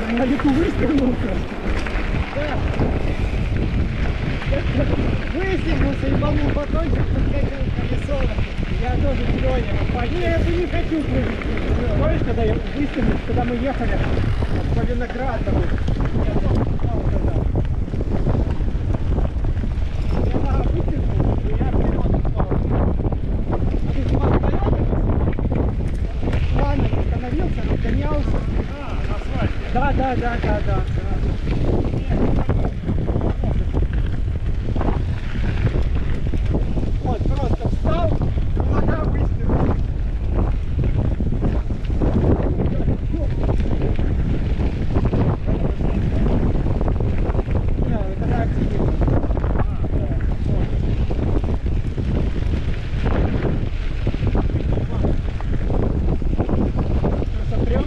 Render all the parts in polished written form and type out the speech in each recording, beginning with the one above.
На лету выстрелился. Да. Выстрелился и ебанул батончик, подкатил колесо. Я тоже Леня. Нет, я не хочу прыгать. Помнишь, когда я выстрелил, когда мы ехали по Виноградову? Я тоже упал тогда. Я выстрелил, и я вперед упал. А ты сама стоял? Ладно, остановился, разгонялся. На асфальте. Да. Вот, просто встал, кулака выстрелил. Это реактивно. Сотрем.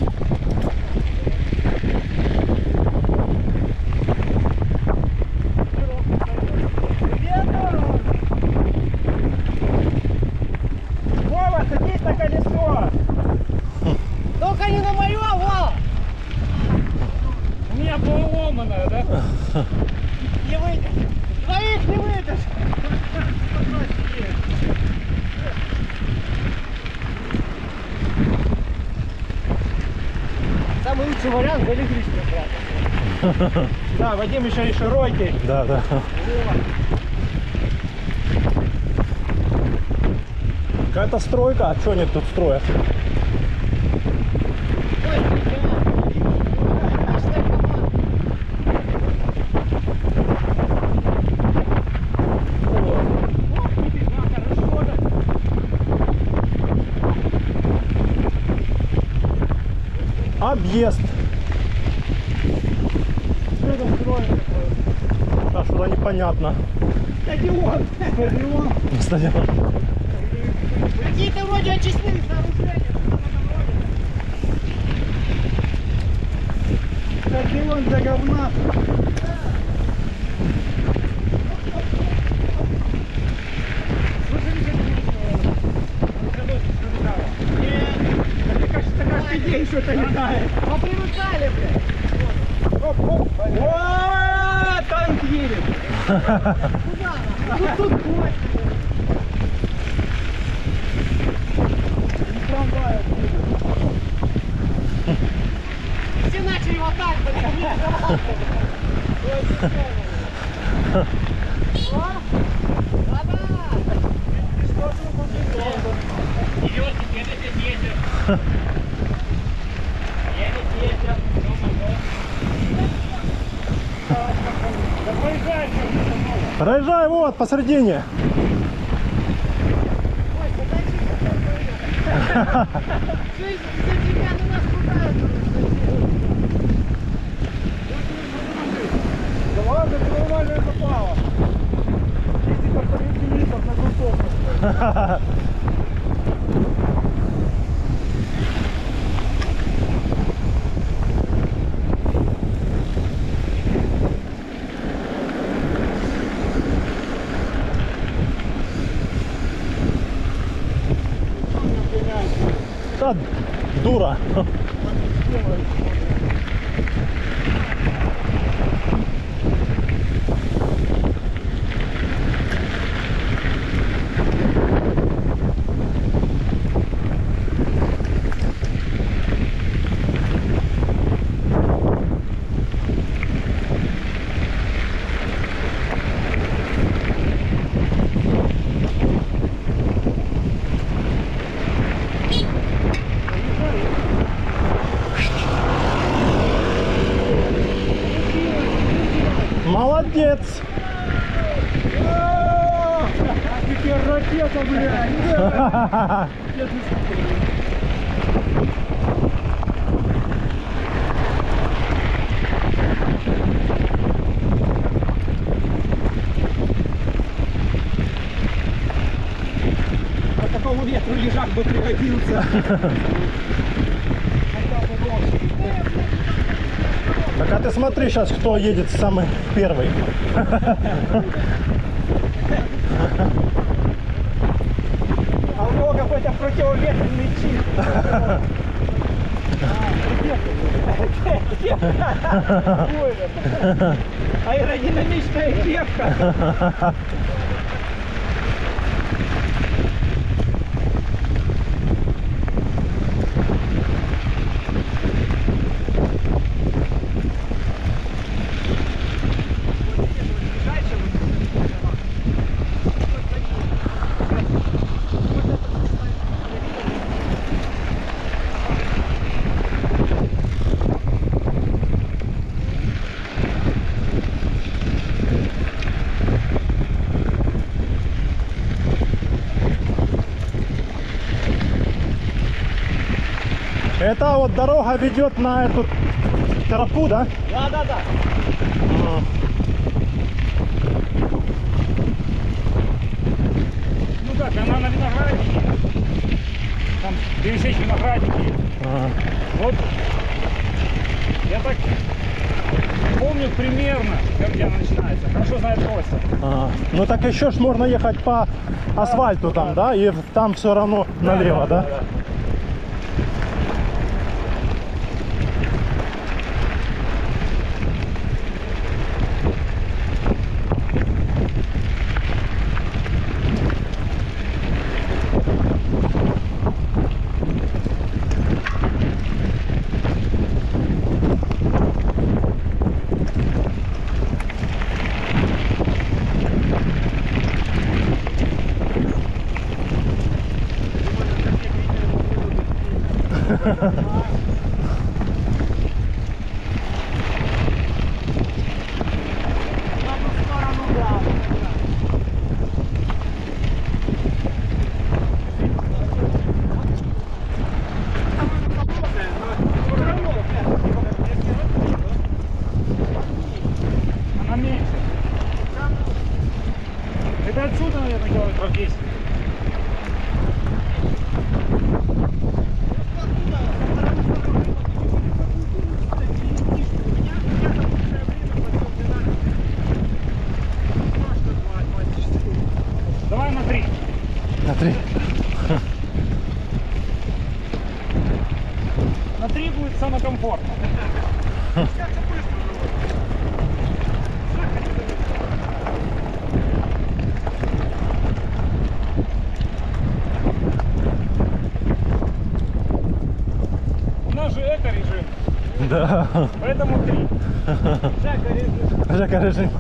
Вова, садись на колесо! Только не на мое, Вова! У меня поломанная, да? Не выйдешь! Двоих не выйдешь! Самый лучший вариант — залегли брат. Да, Вадим еще и широкий. Да. Какая-то стройка, а что они тут строят? Объезд. Что там строят такое? А что-то непонятно. Стадион! Стадион! Стадион. Какие-то вроде очистные сооружения. Стадион для говна. Мне кажется, каждый день что-то летает. Мы привыкали, блядь. Оп. О, танк едет. Куда? Ну тут бой. Трамвай. Все начали вот так, блядь. Проезжай вот посередине. Жизнь за тебя на нас пытаются. Да ладно, ты нормально попала. Если как по на грунтовку. Да, дура. Молодец! Теперь ракета, блядь! По такому ветру лежак бы пригодился. Так а ты смотри сейчас, кто едет самый первый. А у него какой-то противоветренный чип. Аэродинамичная кепка. Это вот дорога ведет на эту тропу, да? Да. Ну как, она на винограднике. Там пересечь виноградники. Вот. Я так помню примерно, где она начинается. Хорошо знает просто. Ну так еще ж можно ехать по асфальту там, да? И там все равно налево, да? Она меньше. Это отсюда, наверное, километров 10. Давай на 3. На 3. На 3 будет самое комфортно. У нас же эко-режим, Да. поэтому 3. Жека режим.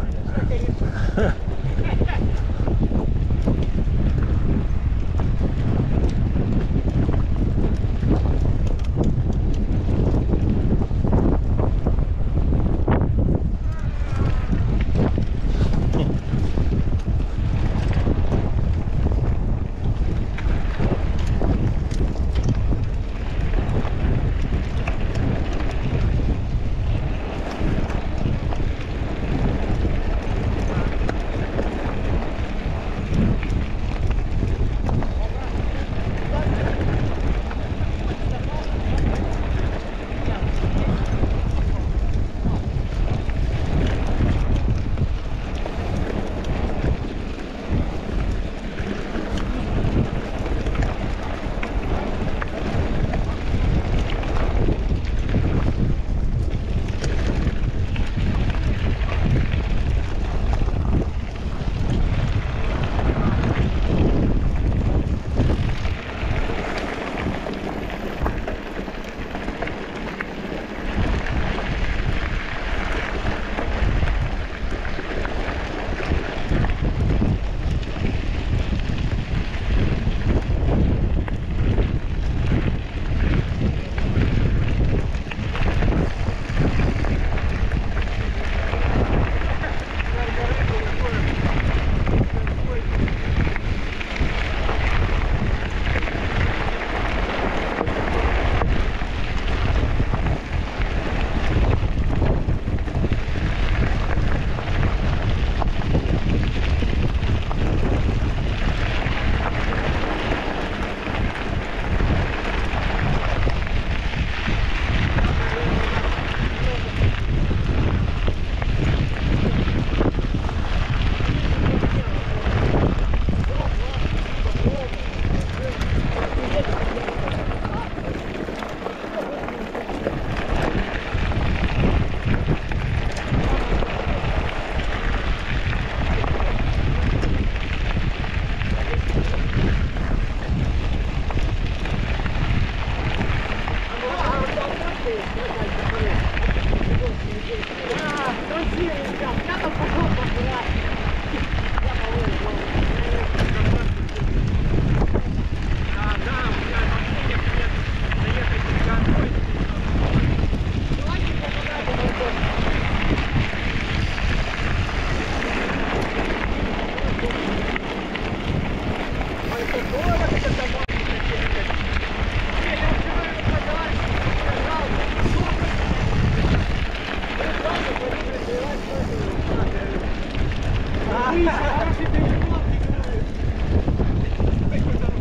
хороший тренировок.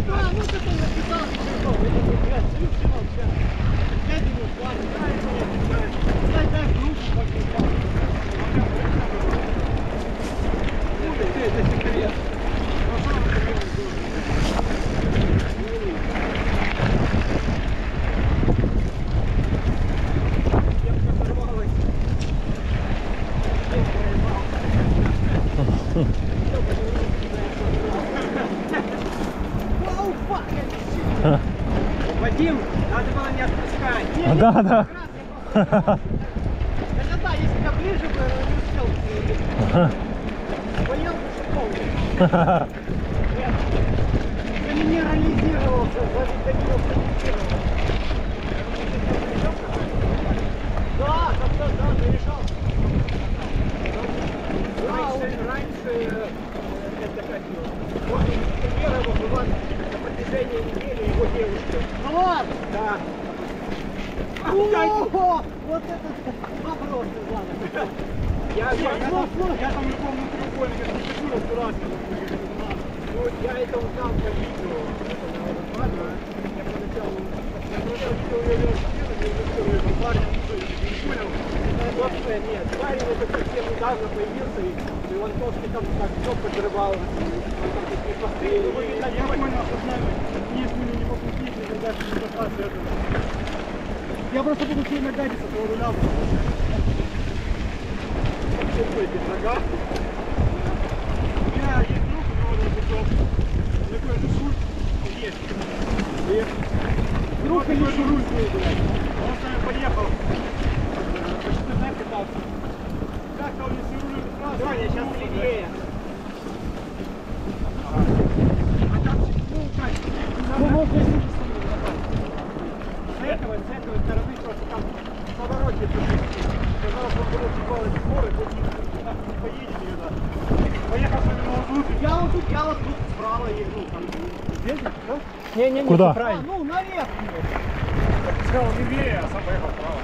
Да, ну ты там написал, что это 5 минут, хватит, дай группу побежал. Это секрет. Вадим, надо было не отпускать. Не, Да, да. хотя да, если бы ближе бы, не успел. Боялся, что помню. Я минерализировался, завитаминировался. Да, да, зарешал. Раньше это как его, пример его была на протяжении недели его девушки. Ну ладно? Да. Ого! Вот это вопрос, ладно. Я там любовный треугольник сижу аккуратно. Ну, я это узнал по видео. Это на водопаде. Я поначалу смотрел видео, я видел парень, не понял. Собственно, нет, парень это совсем недавно появился, и он тоже там так все подрывал. Он там такие посты. Я понял, что если мы не попустить, то дальше не достаться этого. Я просто буду сильно гадиться, то руля буду. Ага. У меня есть друг, у него такой шут есть. И друг или шуруль с ней, блядь. Он с нами поехал. Почти знаешь, катался. Как-то он не шурулил сразу. Да, я сейчас левее. А там, ну, как? Ну, можно и с этого стороны просто там повороте. Сказал, что было типа скоры, не поедете сюда. Поехал с вами на тут. Я вот тут справа еду. Здесь, да? Не, Куда? правильно. Ну, наверх. Ты сказал левее, а сам поехал вправо.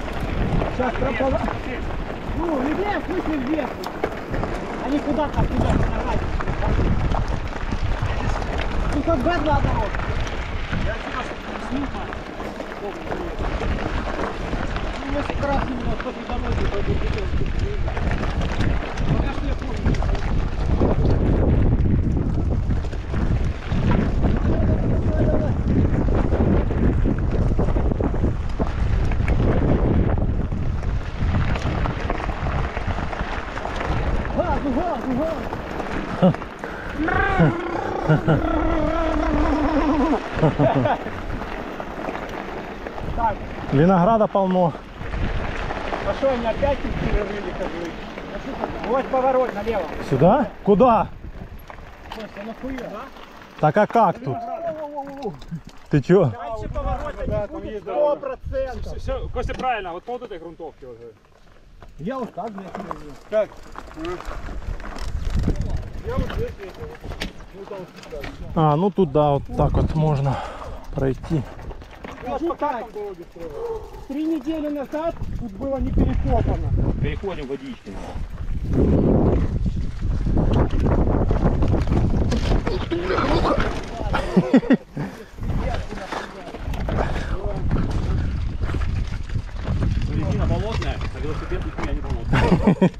Сейчас пропала. Ну, левее, в смысле вверх. А не куда-то, туда, нагадить. Ну, как бы одна дорога. Я тебя снимаю. Ну, я как раз именно после дороги пойду видел. Пока что я помню. Газу. Так, Винограда полно. а что они опять тут перерыли, козлы? Вот поворот налево. Сюда? Куда? Костя, нахуя? Так а как тут? Ты чё? Дальше поворота да, не там будет есть дорога. 100%. Все, Костя, правильно, вот по вот этой грунтовке уже. Я вот так, блядь, перерыл. Так. Я вот здесь ездил. Ну там сюда. А, ну тут да, вот так вот можно пройти. Вот так. 3 недели назад тут было не перекопано. Переходим водички. Резина болотная, а велосипед у меня не болотный.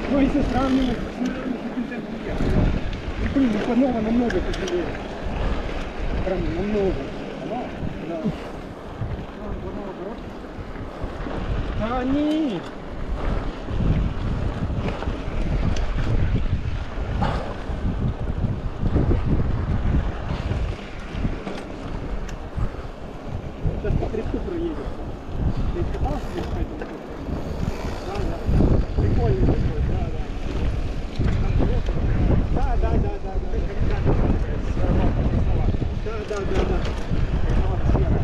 Ну если сравнивать с блин, Ипанова намного тяжелее. Прям намного. Да. Да они. сейчас по хребту проедем. Ты катался здесь по этому хребту? Да, да. Прикольный такой, да, да. Там плохо. Да, да, да, да, да. Да, да, да, да. Серая.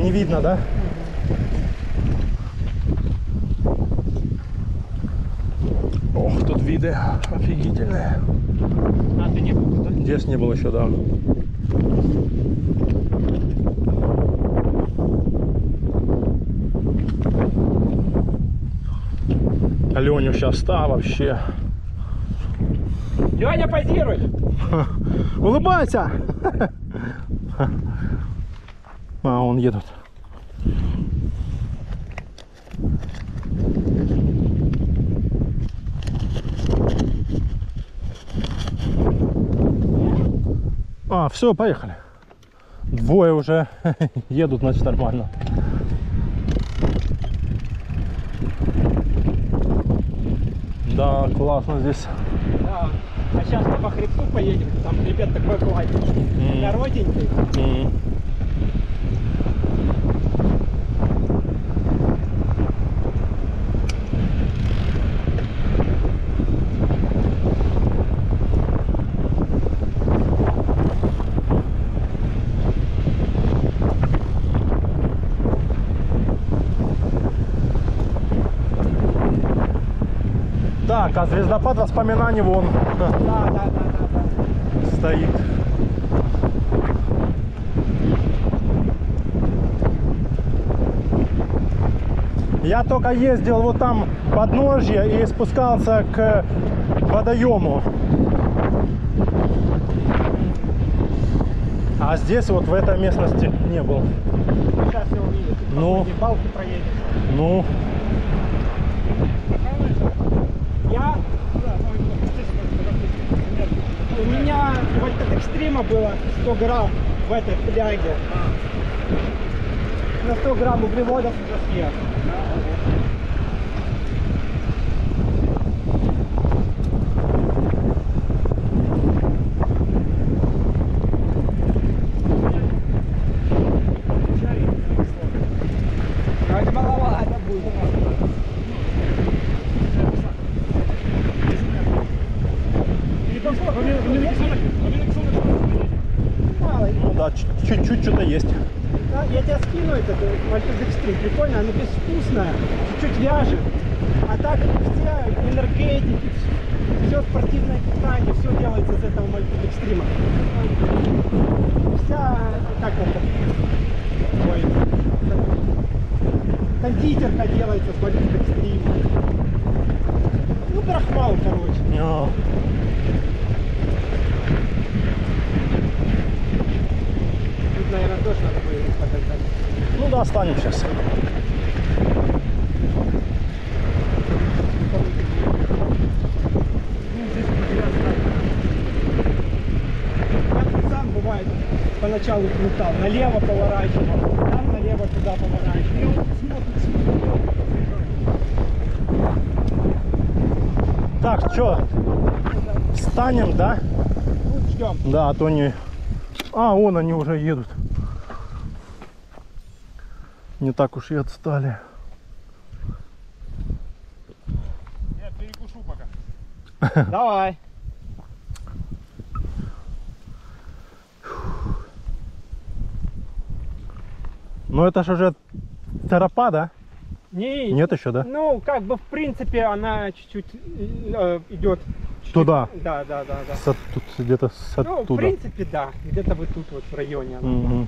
Не видно, да? Ох, тут виды офигительные. А, ты не был, да? Здесь не было еще, да. Леню сейчас вообще. Леня, позируй! Улыбайся! А, он едут. А, все, поехали. Двое уже едут, значит, нормально. Да, классно здесь. Да. А сейчас мы по хребту поедем, там хребет такой гладенький, коротенький. Так, а звездопад воспоминаний вон Да. стоит. Я только ездил вот там подножье и спускался к водоему. А здесь вот в этой местности не был. Сейчас все увидите. Ну. Балки проедем. Ну, Я? У меня в Альтекстрима было 100 грамм в этой фляге. На 100 грамм углеводов уже съел. Вроде маловато будет. Мало. ну да, чуть-чуть что-то есть. Да, я тебя скину этот мальтодекстрин, прикольно, оно безвкусное, чуть-чуть вяжет. А так все энергетики, все спортивное питание, все делается из этого мальтодекстрима. Вся, как это, ой, кондитерка делается с мальтодекстрима. Ну, крахмал, короче. А, Тут, наверное, тоже надо будет подождать. ну да, станем сейчас. Я тут сам бывал поначалу крутал, налево поворачивал, там налево туда поворачивал. И он смотрит. Так, что? Встанем, да? Ну, ждем. Да, а то не... А, вон они уже едут. Не так уж и отстали. Я перекушу пока. Давай. Ну это же уже Таропа, да? Не, Нет еще, да? ну, как бы, в принципе, она чуть-чуть идет. Чуть-чуть. Туда. Да. Тут где-то с Ну, в оттуда. принципе, да. Где-то вот тут вот в районе она. Мгм.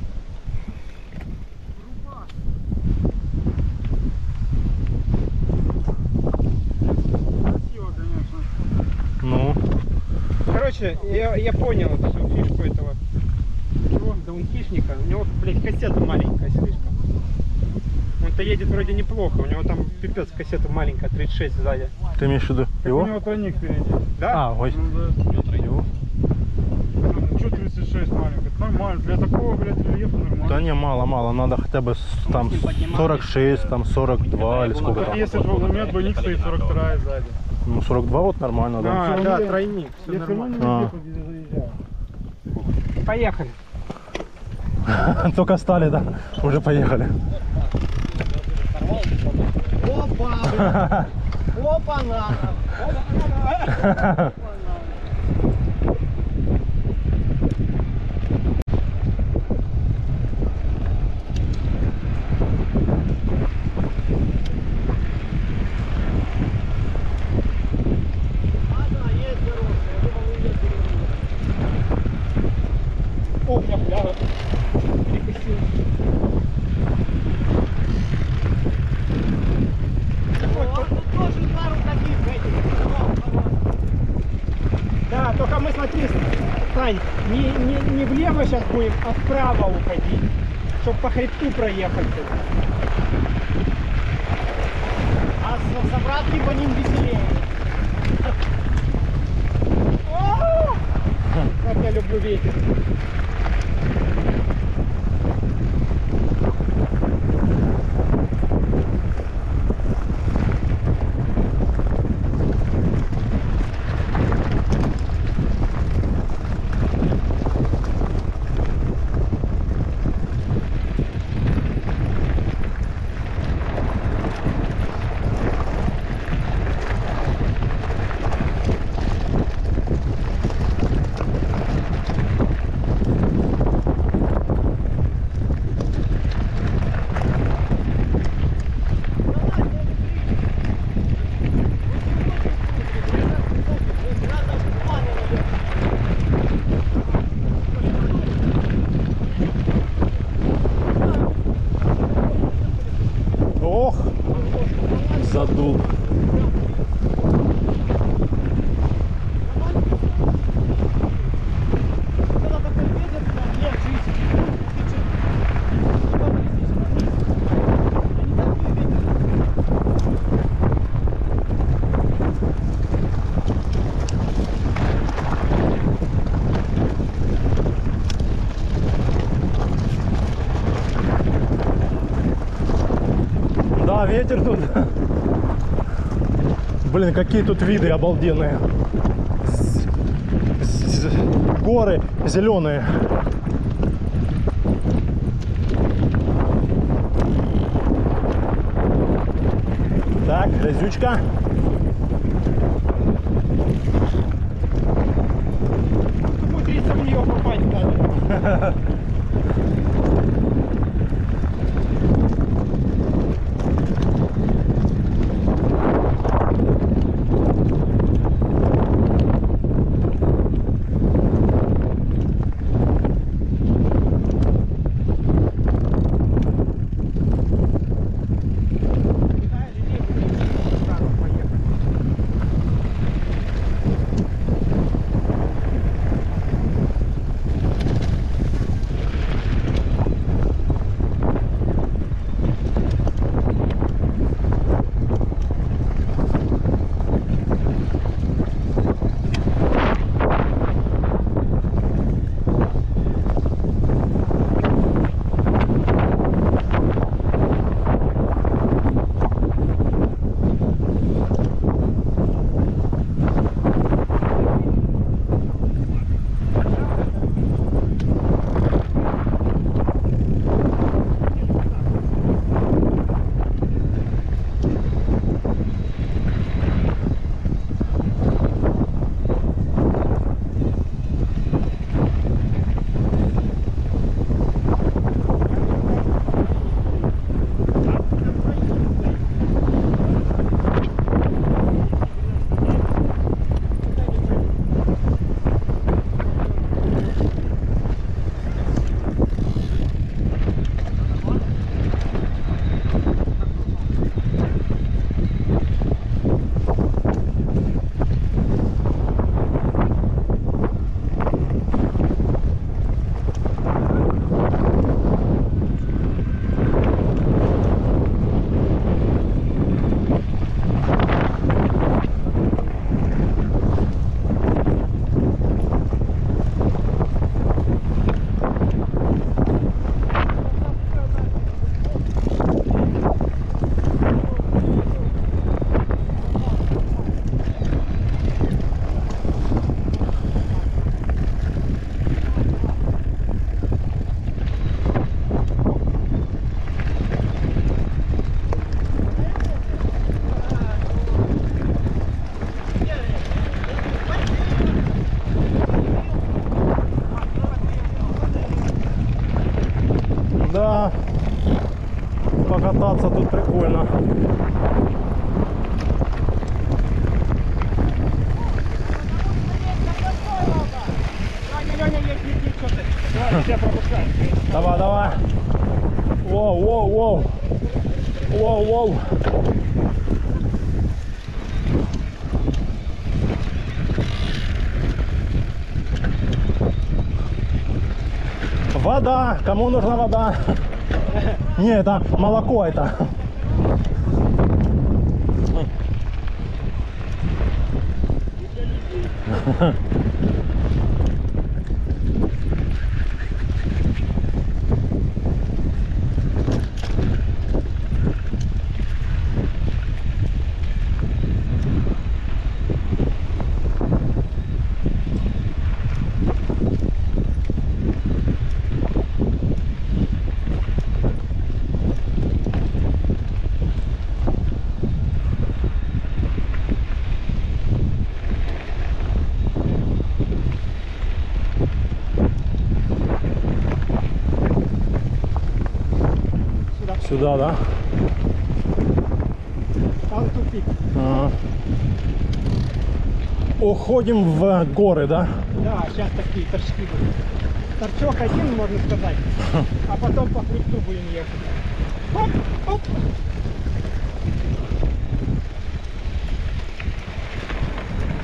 Красиво, конечно. Ну, Короче, я понял всю фишку этого даунхишника. У него, блядь, кассета маленькая слишком. Он-то едет вроде неплохо, у него там пипец кассета маленькая, 36 сзади. ты имеешь в виду У его? него тройник впереди. Да? А, ой. Ну да. Его? Что 36 маленький? Это нормально. Для такого, блядь, рельефа нормально. Да не, мало, надо хотя бы там 46, там 42 или сколько там. Если двугламет, двойник стоит 42 сзади. Ну 42 вот нормально, да. А, да, тройник, все Я все равно нормально. не везде заезжаю. Поехали. Только стали, да? Уже поехали. Опа! Опа-на! О, у меня фляга перекосила. Да, только мы, смотри, Сань, не влево сейчас будем, а вправо уходить, чтобы по хребту проехать. А с обратки по ним веселее. О! Как я люблю ветер. Ох, задул. Да, ветер тут. Блин, какие тут виды обалденные. Горы зеленые. Так, грязючка. Умудриться в нее попасть надо. покататься тут прикольно. Леня, едь, что ты? Давай, тебя пропускай. Давай, давай. Воу, воу, воу. Воу, воу. Вода. Кому нужна вода? Не, это молоко это. Сюда, да? Там тупик. Ага. Уходим в горы, да? Да, сейчас такие торчки будут. Торчок один, можно сказать, а потом по хребту будем ехать. Оп, оп.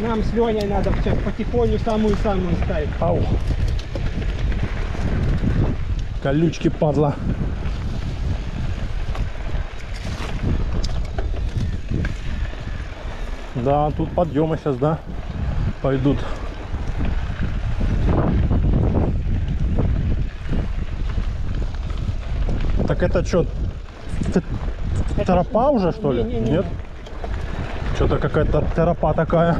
Нам с Леней надо сейчас потихоню самую-самую ставить. Ау. Колючки, падла. Да, тут подъемы сейчас, да, пойдут. Так это что, тропа уже, что ли? Не-не-не. Нет? Что-то какая-то тропа такая.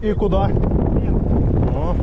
И куда? О.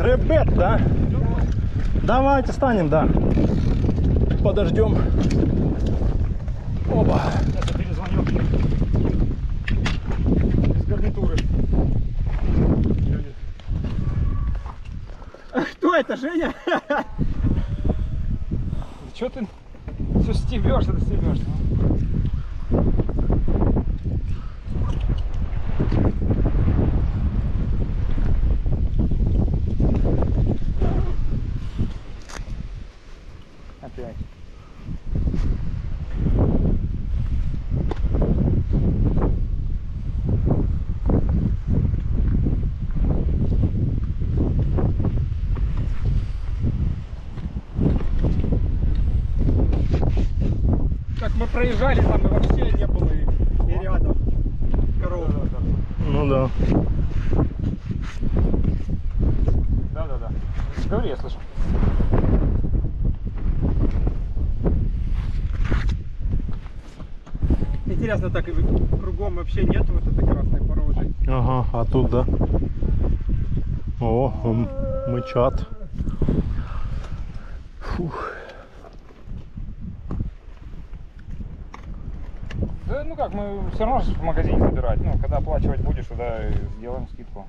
Хребет, да? Давайте станем, да. Подождем. Опа. Сейчас я перезвоню. Из гарнитуры. Кто это, Женя? Что ты? Все стебешься, ты стебешься. Опять. Как мы проезжали, там и вообще не было и рядом коров. Ну да. Да. Говори, я слышу. Интересно, так и кругом вообще нет вот этой красной породы. Ага, а тут да. О, мычат. Фух. Да, ну как, мы все равно в магазине забирать. Ну, когда оплачивать будешь, тогда сделаем скидку.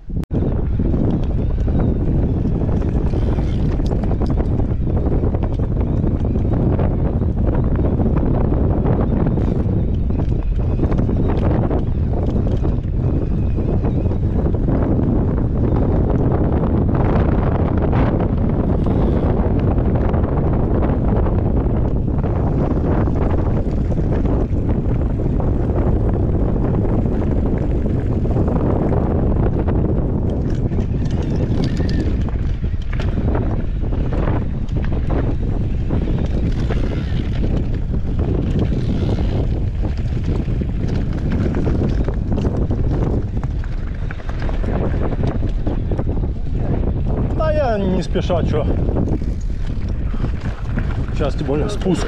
Да я не спеша, что. Сейчас тем более спуск.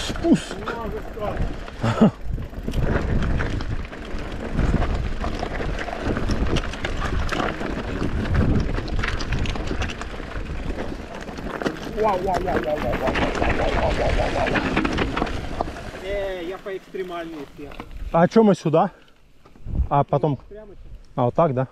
Спуск. Я по экстремальности. А что мы сюда? А потом... Прямо сейчас. А вот так, да?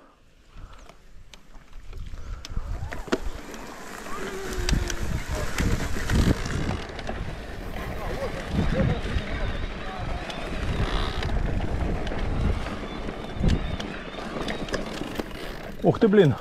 Ух ты, блин.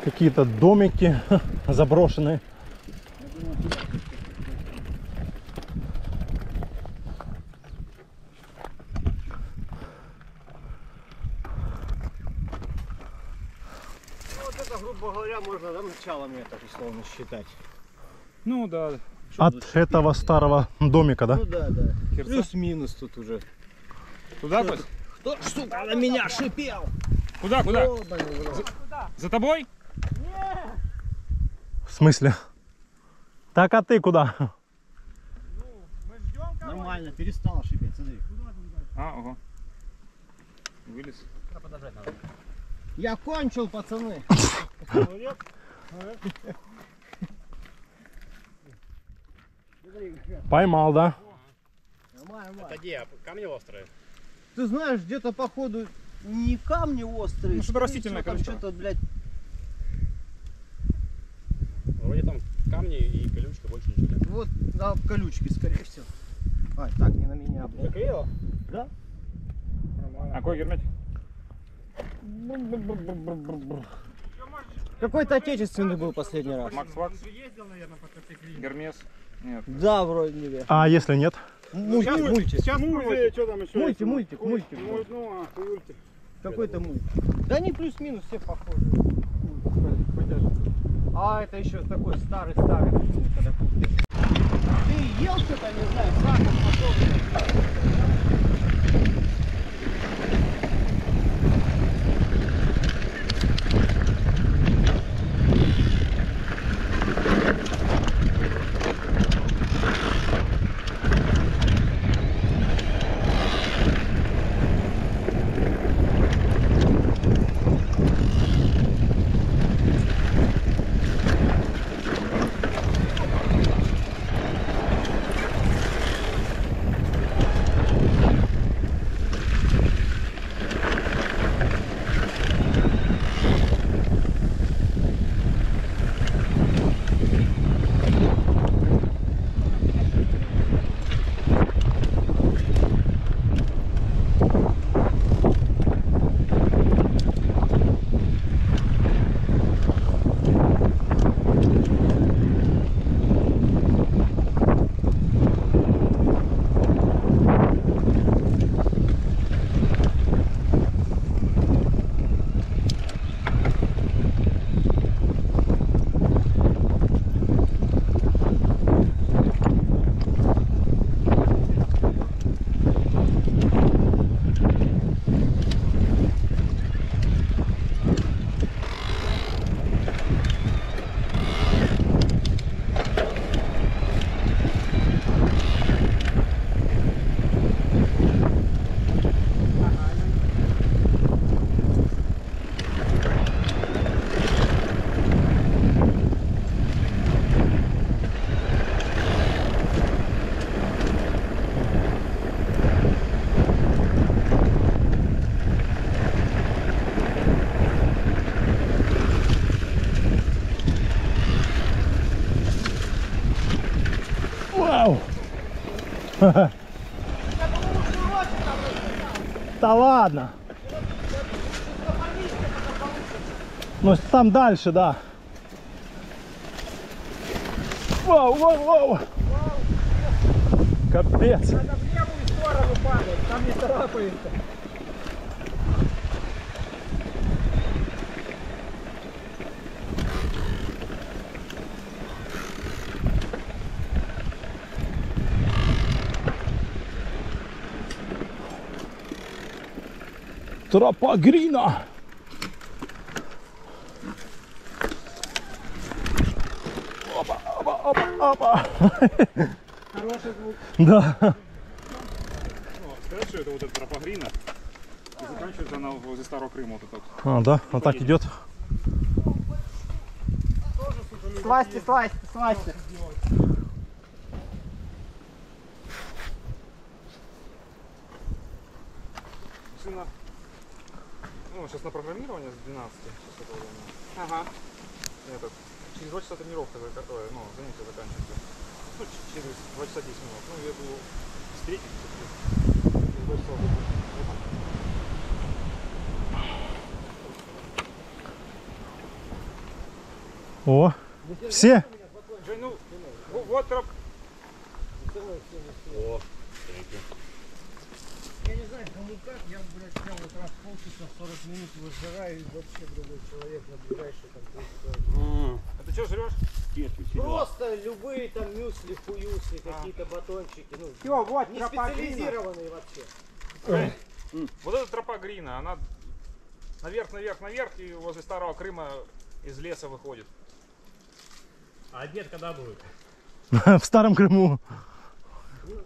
Какие-то домики заброшенные. Вот это, грубо говоря, можно началом это условно считать. Ну да. От этого старого домика, да? Ну да. Кирца? Плюс-минус тут уже. Туда, Кость? Кто, сука, на меня шипел? Куда? Ёбаный в рот. За тобой? В смысле? Так, а ты куда? Нормально, перестала шипеть, смотри. А, ого. Вылез. Я кончил, пацаны. Поймал, да? Нормально. Это где? Камни острые? Ты знаешь, где-то походу не камни острые. Ну, что-то растительное там колючка. что-то, блядь, Вроде там камни и колючка, больше ничего нет. вот на колючки, скорее всего. А, так, не на меня, блядь. Заклеило? Да? А какой герметик? Какой-то отечественный был последний раз. Макс Вакс? Гермес? Нет. Да, вроде бы. А если нет? Мультик. Сейчас мультик, что там еще? Мультик. Ну, а, мультик. Какой-то мультик. Да они плюс-минус все похожи. А это еще такой старый, когда купил. Ты ел что-то, не знаю, сахар, пошел. Да ладно. Ну там дальше, да. Вау, вау, вау. Капец. Надо в левую сторону падать, там не царапается. Тропа Грина. Опа, опа, опа, опа. Хороший звук. Да. Ну, сказать, что это вот эта тропа Грина. И заканчивается она возле Старого Крыма. Вот это вот. А, да, вот так идет. Слазьте, слазьте, слазьте. Сына, ну, сейчас на программирование с 12 часов времени. Ага. Этот, через 2 часа тренировка, ну, занятие заканчивается. Ну, через 2 часа 10 минут. Ну, я буду встретить, через 2 часа буду. О, все. Жень, ну, вот троп. О, Я не знаю, кому как, я, блядь, прям вот раз в полчаса, 40 минут выжираю и вообще другой человек на ближайший там 30. А ты что жрешь? Просто любые там мюсли, хуюсли, какие-то батончики, ну, Все, вот не тропа Грина. специализированные вообще. Жень, вот эта тропа Грина, она наверх, наверх, наверх и возле Старого Крыма из леса выходит. а обед когда будет? В Старом Крыму.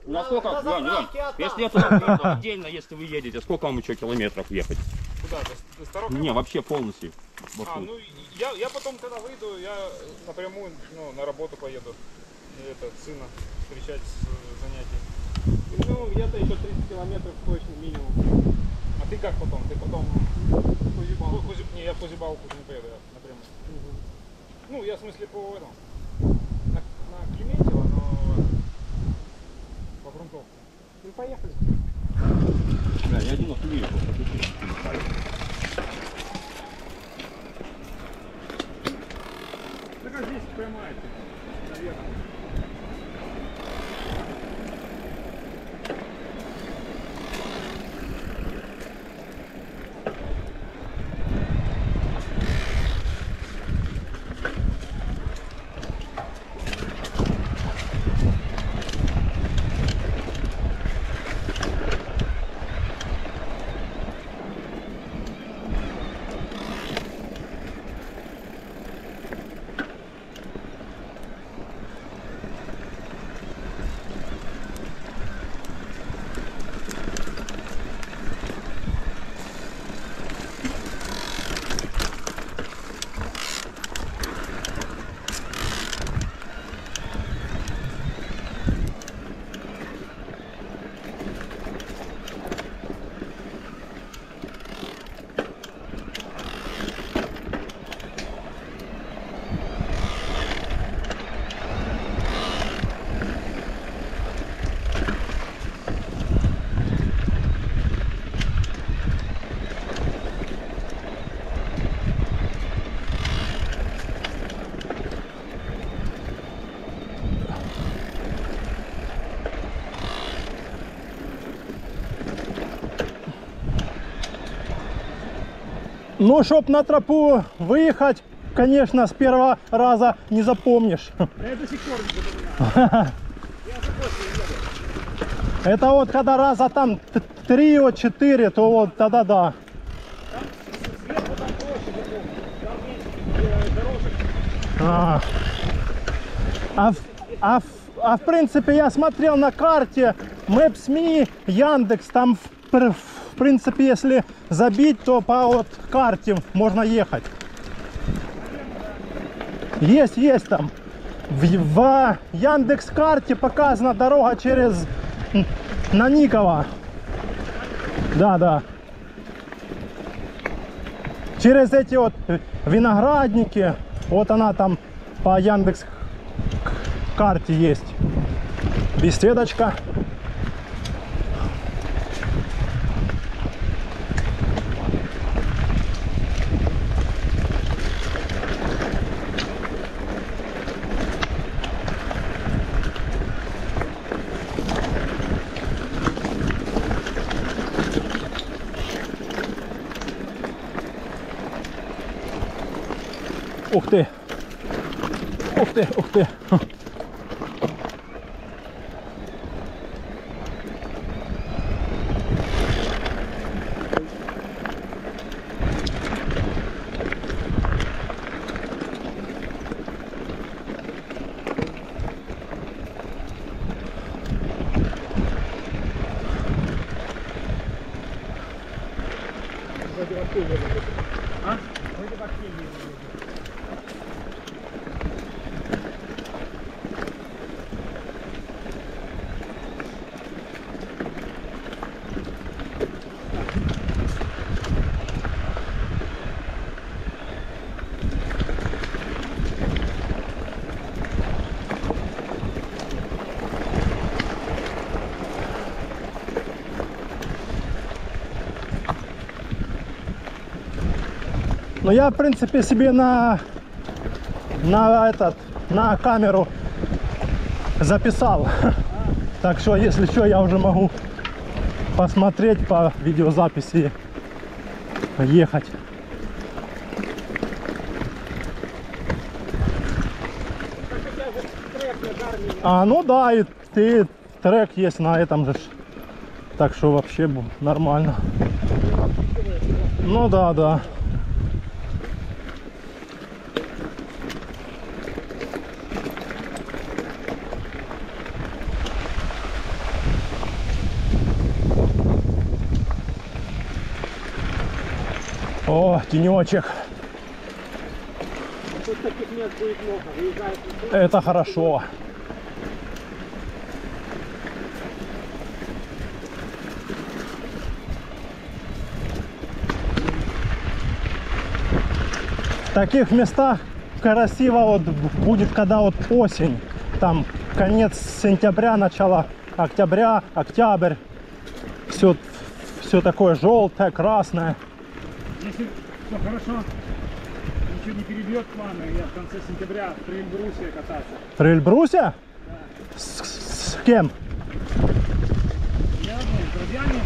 Насколько, на Лёнь, заправке, а там. если это отдельно, если вы едете, сколько вам еще километров ехать? Куда? До Старого Крыма? Не, вообще полностью. А, ну я потом, когда выйду, я напрямую ну, на работу поеду. И это, сына встречать с занятий. Ну, где-то еще 30 километров точно минимум. А ты как потом? Ты потом... Не, я в Кузибалку уже не поеду, я напрямую. Ну, я в смысле по этому. На Клементьево, но по грунтовке. Ну, поехали. Да, я один раз увидел, просто тут. Так а здесь прямая, наверное. Ну, чтоб на тропу выехать, конечно, с первого раза не запомнишь. Я до сих пор не запоминаю. Это вот когда раза там 3-4, то вот тогда да. Сверху там проще запомнить. Там меньше дорожек. А в принципе я смотрел на карте Maps.me, Яндекс, там в принципе если забить, то по вот карте можно ехать. Есть там. В Яндекс карте показана дорога через Наникова. Да. Через эти вот виноградники. Вот она там по Яндекс карте есть. Беседочка. Ух ты! Ух ты, ух ты! Но я, в принципе, себе на камеру записал. Так что, если что, я уже могу посмотреть по видеозаписи, ехать. Ну да, и трек есть на этом же. Так что вообще нормально. Ну да, да. О, тенечек. Тут таких мест будет много. Выезжает. Это хорошо. В таких местах красиво вот будет, когда вот осень. Там конец сентября, начало октября, октябрь. Все такое желтое, красное. Если все хорошо, ничего не перебьет планы, я в конце сентября в Эльбрусе кататься. При Эльбрусе? Да. С кем? Я с друзьями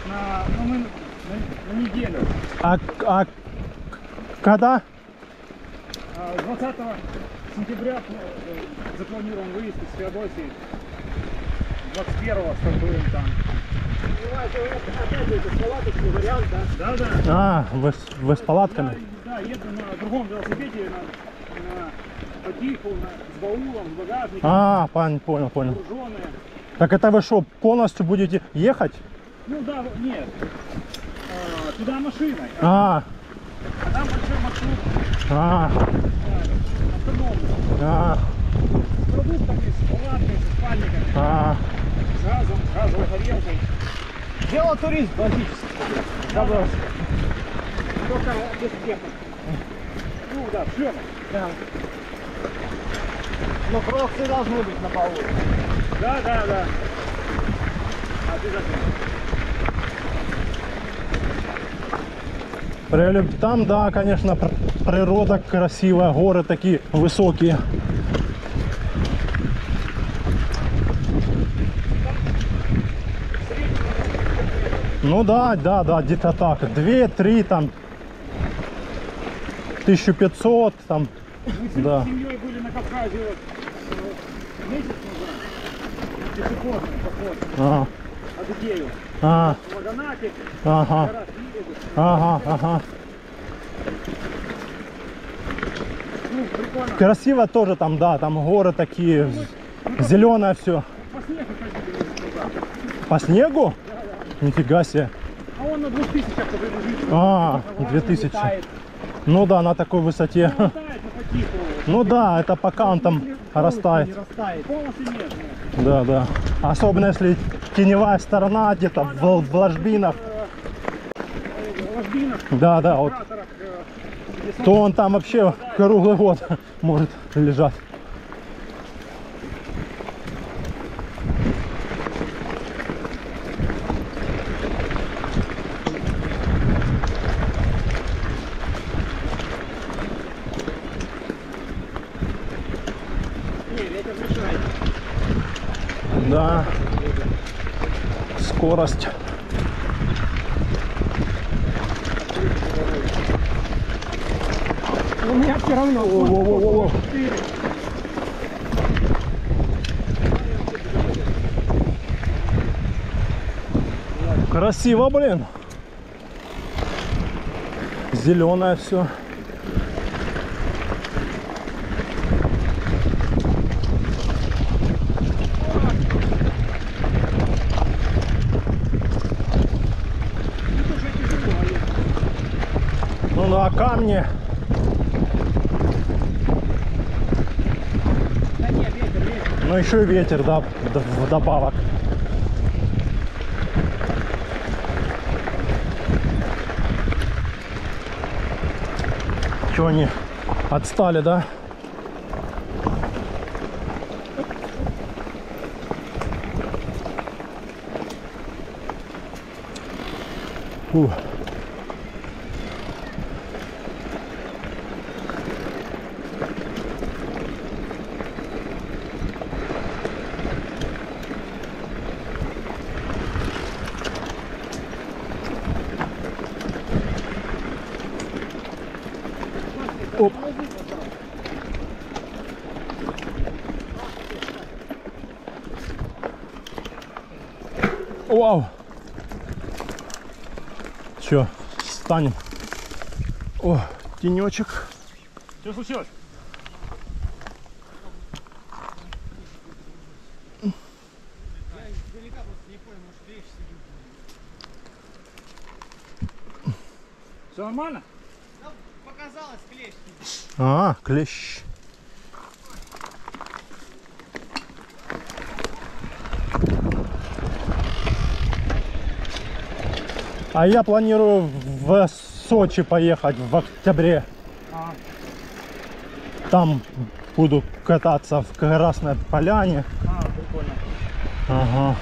на неделю. А когда? 20 сентября запланирован выезд из Феодосии. 21-го стартуем там. Опять это палаточный вариант, да? Да. А, вы с палатками? Да, еду на другом велосипеде, по тиху, с баулом, с багажником. А, понял. Груженые. Так это вы что, полностью будете ехать? Ну да, нет. Туда машиной. А, Там большой маршрут. а, Автономный. С продуктами, с палаткой, с спальниками. С газом, с газовой горелкой. Дело туризм классический. Заброс. Только без техники. Ну да, шлема. Да. Но кроссы должны быть на полу. Да. Обязательно. Там, да, конечно, природа красивая, горы такие высокие. Ну да, где-то так. 2-3 там. 1500 там. Мы Да. с семьей были на Кавказе вот, месяц назад. Пешеходный поход. Адыгею. А, В Лаганате. ага, Гора Филиппов. ага. Ну, прикольно. Красиво тоже там, да, там горы такие, зеленое все. По снегу ходили туда. По снегу? Нифига себе. А он на 2000 как-то лежит. А, 2000. Летает. Ну да, на такой высоте. Летает, но по тиху. Ну да, это пока он там растает. Не растает. Полосы нет. Да. Особенно если теневая сторона где-то в ложбинах. В ложбинах, Да, вот. кратерах, где То он там вообще круглый год может лежать. Да. Скорость. У меня все равно. Во-во-во-во. 4. Красиво, блин. Зеленое все. Ну а камни. Да нет, ветер. Ну еще и ветер, да, вдобавок. Че они отстали, да? Фу. Оп. Вау. Че, встанем? О, тенечек. Что случилось? Все нормально? Показалось клещ. А, клещ. А я планирую в Сочи поехать в октябре. Там буду кататься в Красной Поляне. Прикольно. Ага.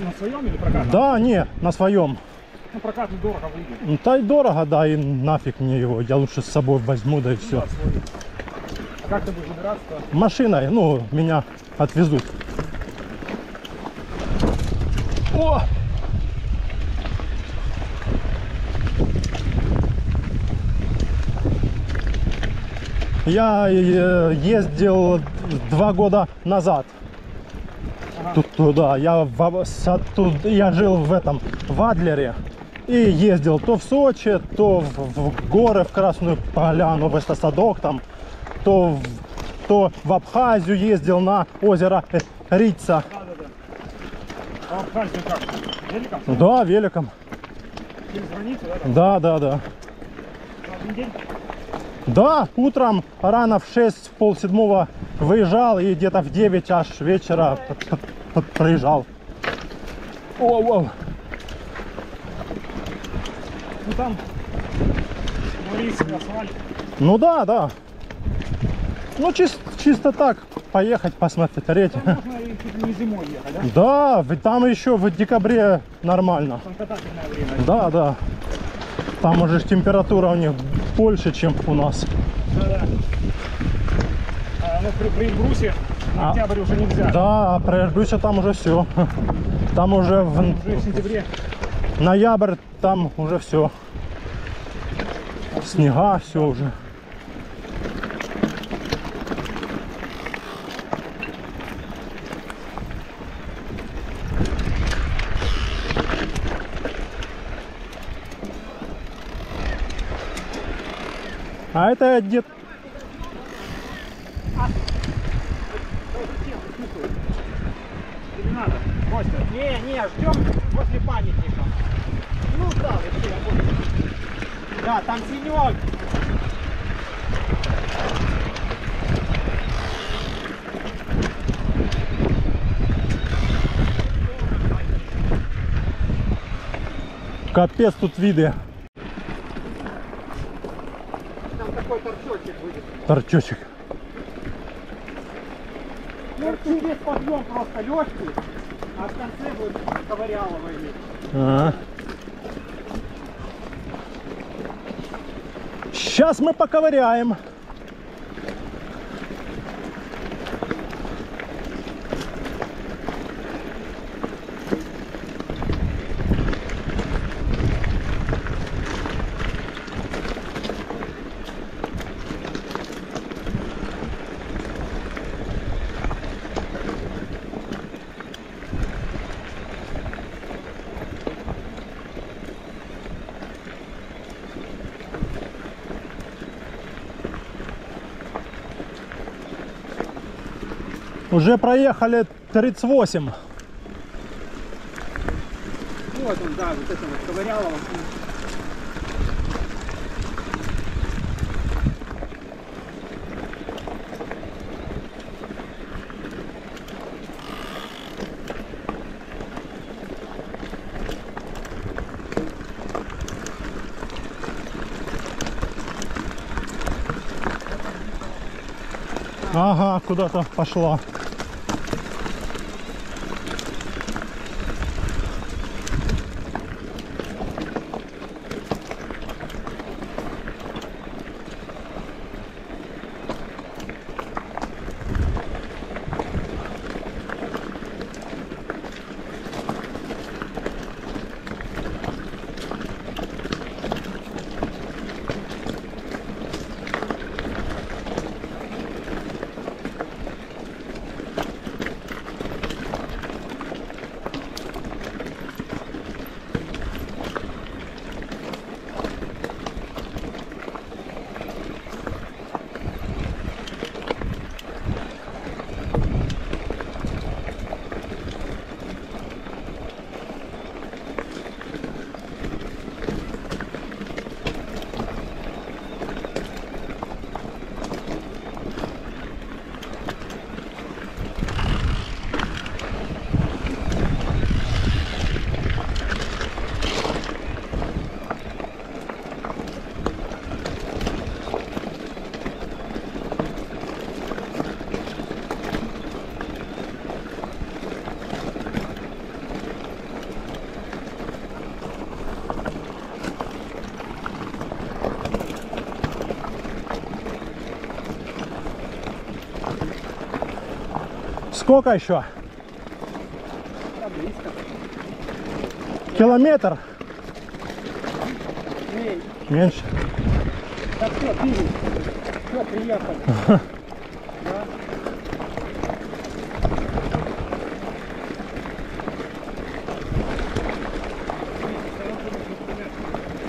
На своем или прокат? Да, не, на своем. Ну, прокат недорого выйдет. Ну, да и дорого, да, и нафиг мне его. Я лучше с собой возьму, да и все. А как ты будешь добираться-то? Машиной, ну, меня отвезут. О! Я ездил 2 года назад. Туда. Я жил в этом, в Адлере. И ездил то в Сочи, то в горы, в Красную Поляну, в Эстосадок там, то в Абхазию ездил на озеро Рица. А Абхазию как? Великом? Да, великом. Через границу, да? Да. На один день? Да, утром рано в 6, в 6:30 выезжал и где-то в 9 аж вечера проезжал. О. Ну там, говорится, асфальт. Ну да. Ну чисто так, поехать, посмотреть. Можно и чуть ли не зимой ехать, да? Да, там еще в декабре нормально. Там катательное время. Да. Там уже температура у них больше, чем у нас. Да. Ну, при Эльбрусе на октябрь уже нельзя. Да, при Эльбрусе там уже все. Там уже Уже в сентябре. ноябрь, там уже все. Снега, все уже. А это дед. Тебе надо, Костя. Не, ждем возле памятника. Ну да, вообще, я понял. Да, там синек. Капец тут виды. Там такой торчочек будет. Торчочек. Ну, тут весь подъем просто легкий, а в конце будет ковыряловый. Сейчас мы поковыряем. Уже проехали 38. Вот он, да, вот это вот Ковырялово. Ага, куда-то пошла. Сколько еще? Да, близко. Километр? Эй, Меньше. да все, пили. Все, приехали. Да.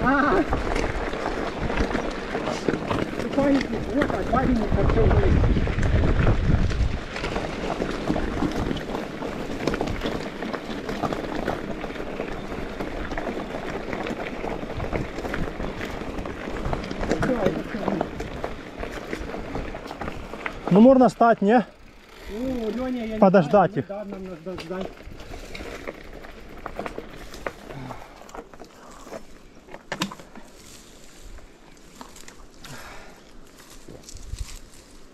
А! Памятник, вот он, памятник от всего. Ну можно стать, не? Ну, Леня, я не Подождать знаю, их. Да, нам надо ждать.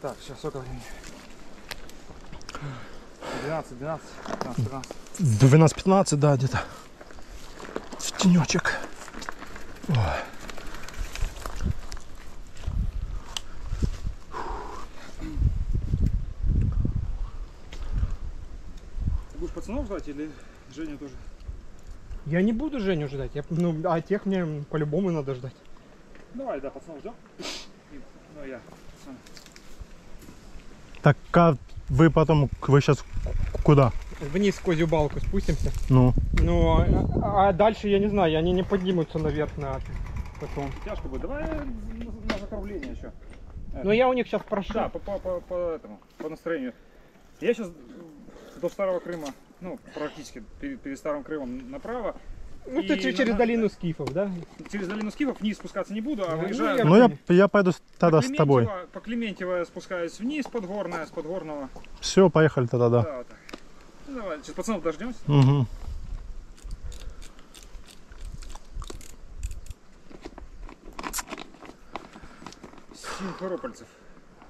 Так, сейчас сколько времени? 12, 12, 15, 12-15, да, где-то. В тенечек. Ой. Ты будешь пацанов ждать или Женю тоже? Я не буду Женю ждать, а тех мне по-любому надо ждать. Давай, да, пацанов ждем. Ну, я. Пацаны. Так, а вы потом, вы сейчас куда? Вниз сквозь балку спустимся. Ну, Ну, а дальше я не знаю, они не поднимутся наверх на потом. Тяжко будет. Давай на закругление еще. Но я у них сейчас прошу. Да, по этому, по настроению. Я сейчас до Старого Крыма, ну, практически перед Старым Крымом направо. Ну, И ты через долину Скифов, да? Через долину Скифов вниз спускаться не буду, а Ну, выезжаю. я- ну я пойду тогда с тобой. По Клементьево я спускаюсь вниз, Подгорное, с Подгорного. Все, поехали тогда, да. Да, вот так. Ну, давай, сейчас пацанов дождемся. Угу. Симферопольцев.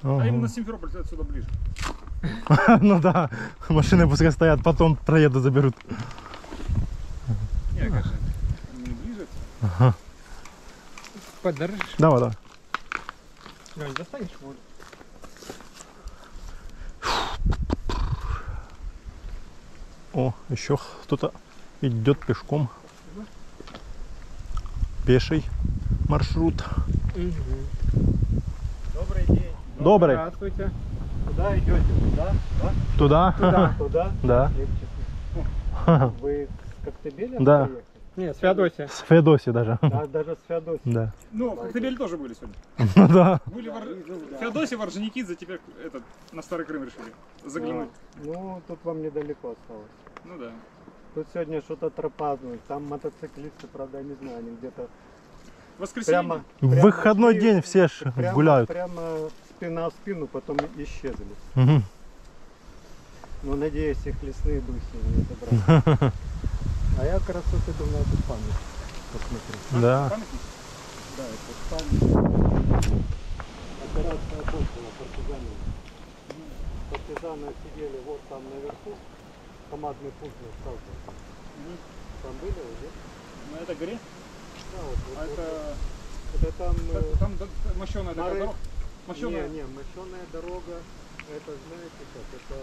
Ага. А именно Симферопольцы отсюда ближе. Ну да, машины пускай стоят, потом проедут, заберут. Не, конечно, не ближе. Подержишь. Давай, да. Лёнь, достанешь воду? О, еще кто-то идет пешком. Пеший маршрут. Добрый день. Добрый. Здравствуйте. Куда идете? Туда? Туда. Да. Вы с Коктебеля? Да. Не, с Феодосия. С Феодосии даже. А, даже с Феодосией. Да. Ну, в Коктебеле тоже были сегодня. Ну да. Были Феодосия, Орджоникидзе, теперь этот, на Старый Крым решили заглянуть. Ну, тут вам недалеко осталось. Ну да. Тут сегодня что-то тропазуют. Там мотоциклисты, правда, я не знаю, они где-то Воскресенье. В выходной шли, день все ж прямо, гуляют. Прямо спина в спину, потом исчезли. Мгм. Но надеюсь, их лесные духи не забрали. А я красоты думал, это память. Посмотри. Да. Памятник? Да, это память. Операция Апостола, партизаны. Партизаны сидели вот там наверху. Командный пункт сталкивался. Там были уже? На этой горе? Да, вот. А это... Это там... Там мощеная такая Нары- дорога? Мощеная? Не, мощеная дорога. Это знаете как?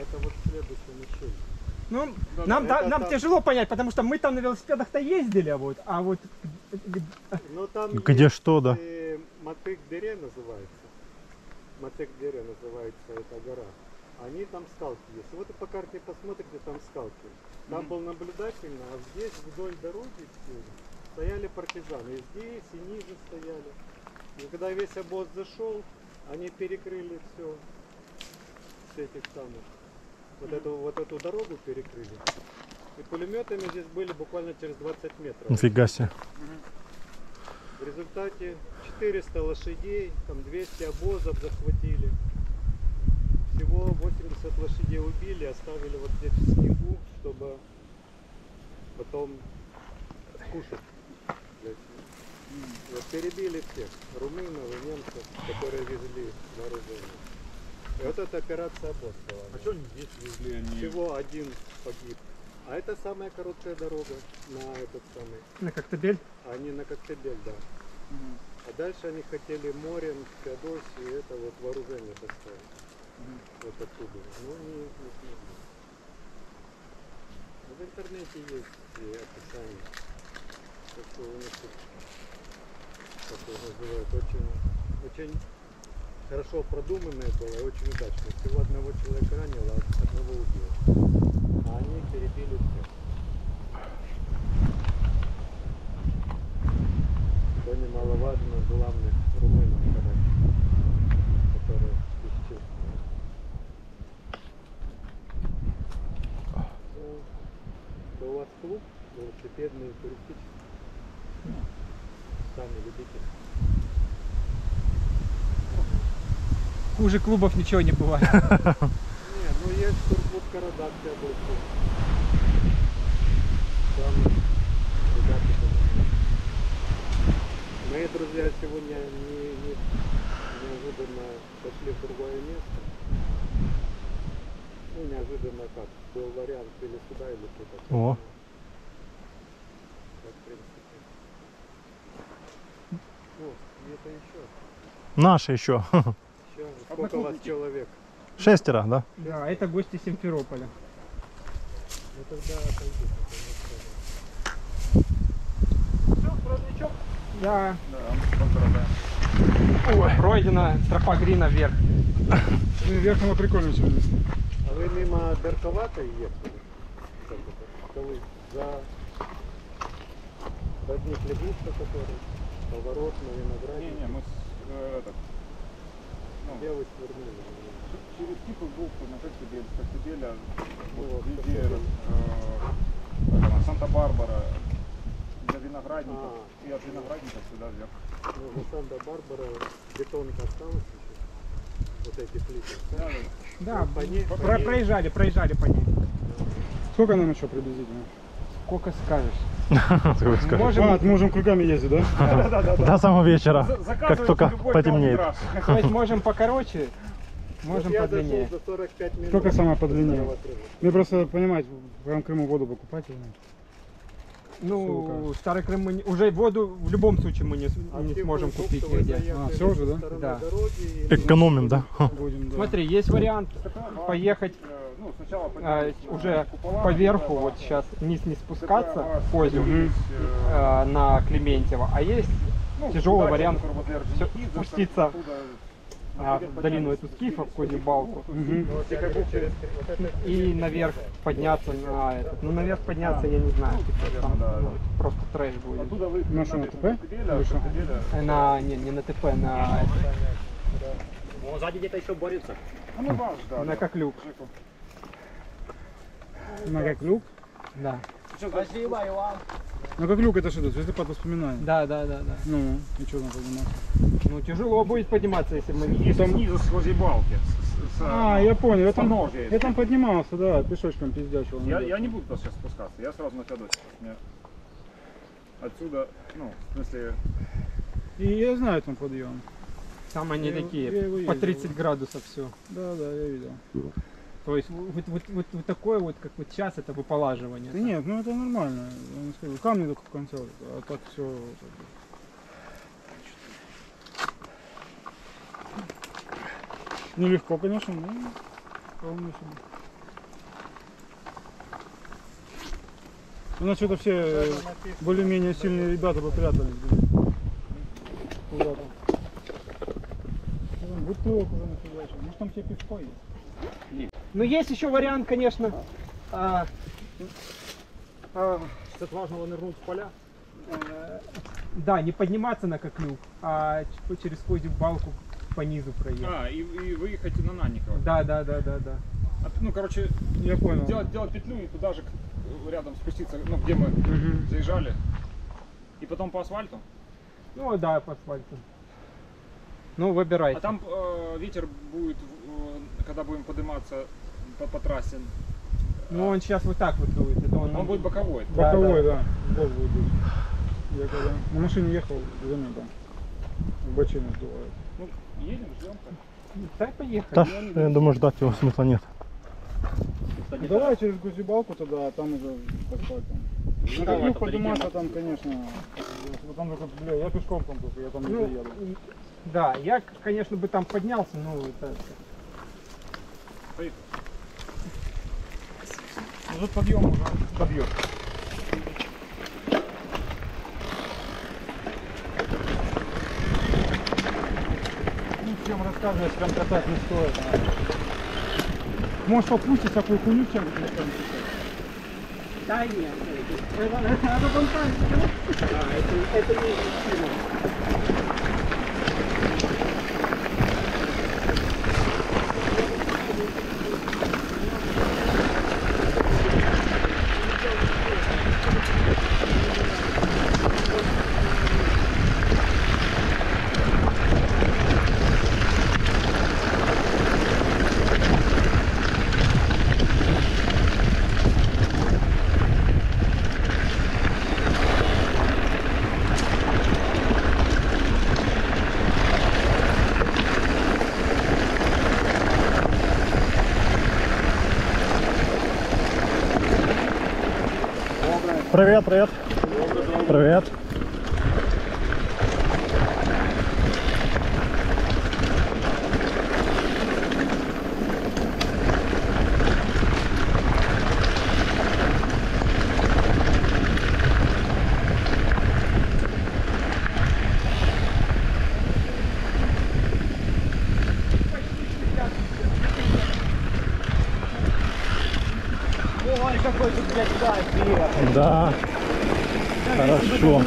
Это вот следующий ущелье. Ну, Да, нам, это нам там- тяжело понять, потому что мы там на велосипедах-то ездили, а вот Но там Где есть, что, да? Матык-Дере называется. Матык-Дере называется эта гора. Они там скалки есть. Вот и по карте посмотрите, там скалки. Там был наблюдательно, а здесь вдоль дороги стояли партизаны. И здесь, и ниже стояли. И когда весь обоз зашел, они перекрыли все с этих самых. Вот эту дорогу перекрыли. И пулеметами здесь были буквально через 20 метров. Нифига себе. В результате 400 лошадей, там 200 обозов захватили. Всего 80 лошадей убили, оставили вот здесь в снегу, чтобы потом кушать. Вот перебили всех, румынов и немцев, которые везли вооружение. И вот эта операция Апостола. А что они здесь везли? Они... Всего один погиб. А это самая короткая дорога на этот самый, на Коктебель. а не на Коктебель, да. А дальше они хотели морем, Феодосию, это вот вооружение доставить. Вот оттуда. Ну не смогли. В интернете есть описание. Так что у них тут, как его называют, очень хорошо продуманное было и очень удачно. Всего одного человека ранило, а одного убило. А они перебили всех. Что немаловажно, главных румынов, которые исчезли. Да у вас клуб велосипедный, туристический. Сами любите. Хуже клубов ничего не бывает. Не, ну есть Турбут Карадак, я был клуб. Там ребята помогают. Мои друзья сегодня неожиданно пошли в другое место. Ну, неожиданно как. Был вариант или сюда, или туда. О. Так, в принципе. Ну, где-то еще. Наши еще. Еще. Сколько у вас человек? 6, да? Да, это гости Симферополя. Ну тогда отойдите. Да. Да, поздравляем. Ой, пройдена тропа Грина вверх. Ну, вверх оно прикольно сегодня. А вы мимо Берковатой ехали? Как это? Коли за родник Лягушка, который поворот на винограде. Не, мы этот, Где вы свернули? через Кипр бухту на Коктебель, с Коктебеля Вот, вот, везде Коктебель. Санта-Барбара, для виноградников А. и от виноградников сюда вверх. Ну, за Санта-Барбара бетонка осталась еще? Вот эти плиты. Да, По ней- по ней- проезжали по ней. Сколько нам еще приблизительно? Сколько скажешь. Можем... мы можем кругами ездить, да? До самого вечера. Заказывайте Как только любой потемнеет. километраж. То есть можем покороче, можем Вот я подлиннее. зашел за 45 минут. Сколько самое подлиннее? Километров. Мне просто понимать, в Крыму Крыму воду покупать. Ну, Старый Крым мы уже воду в любом случае мы не сможем купить Вы нигде. заехали всё уже, да? со стороны Да. дороги и- Экономим, да? Будем, да. Смотри, есть вариант поехать Ну, сначала уже по верху, вот сейчас вниз не спускаться по озеру на Клементьево, а есть тяжелый вариант всё, спуститься в долину эту скифов, козью балку. И наверх подняться на этот. Ну, наверх подняться я не знаю. Типа, там, ну, просто трэш будет. На что, на ТП? Выше? Не на ТП, на Он сзади где-то еще борется. на Коклюк. На Коклюк? Да. Спасибо, Иван. На Коклюк это что-то, звездопад воспоминаний. Да. Ну, и что там подниматься? Ну, тяжело будет подниматься, если мы не... Если снизу с балки. А, я понял, Подножие. я там поднимался, да, пешочком пиздячил. Я не буду туда сейчас спускаться, я сразу на Феодосии. Отсюда, ну, в смысле... И я знаю там подъем. Там они Я его такие, ездил. по 30 градусов все. Да, я видел. То есть вот такое вот, как вот сейчас, это выполаживание. Да нет, ну это нормально. Я не скажу. Камни только в конце, а так все. Нелегко, конечно, но вполне себе. У нас что-то все более-менее сильные ребята попрятались. Куда-то. Бутылок уже нафигачил. Может там тебе пивко есть? Ну есть еще вариант, конечно. Сейчас важно нырнуть в поля. Да, не подниматься на Коклюк, а через козью балку по низу проехать. И выехать на Нанникова. Да. Ну, короче, Я понял. делать петлю и туда же рядом спуститься, ну, где мы заезжали. И потом по асфальту. Ну да, по асфальту. Ну, выбирайте. А там ветер будет, когда будем подниматься по трассе. Ну он сейчас вот так вот дует. Это Он будет боковой. Боковой, да. Бог будет. Я когда на машине ехал, заметил. В бочину сдувает. Ну, едем, ждем. Дай поехали. Да, я думаю, ждать его смысла нет. Ну, давай через Гузибалку туда, а там уже по асфальту. На Коклюк подниматься там, конечно. Там только, бля, я пешком там только, я там не Ну, заеду. да, я, конечно, бы там поднялся, но это... Тут подъем уже. Подъем. Ну, чем рассказывать, прям катать не стоит. Может попустить всякую хуйню, чем Да нет, это фонтанчик. Это не сильно. Привет. Привет. Ой, какой тут, блядь, кайф. Да. Хорошо.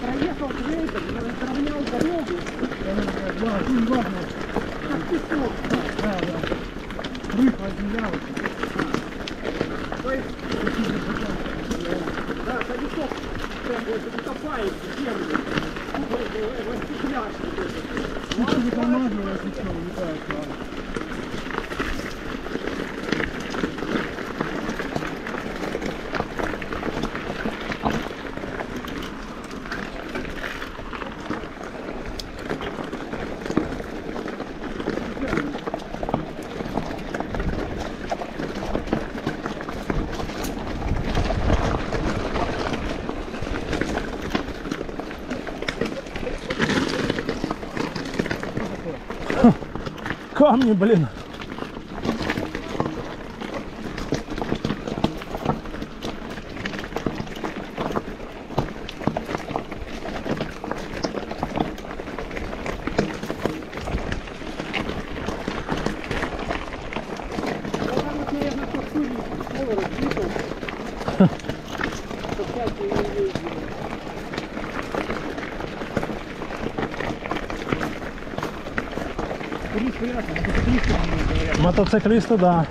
Проехал грейдер, сравнял дорогу. Важно. Как песок. Да. Рыба отделялась. То есть, да, колесо утопает в землю. Расстекляшь. Не промазывает ничего, улетает. Камни, блин. Мотоциклисты, да.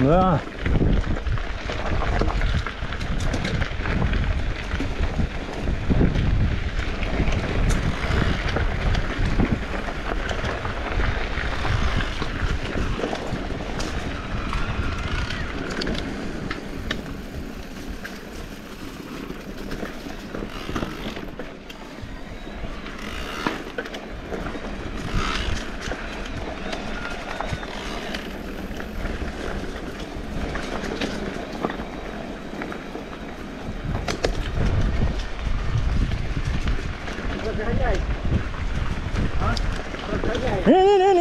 Да. Не-не-не,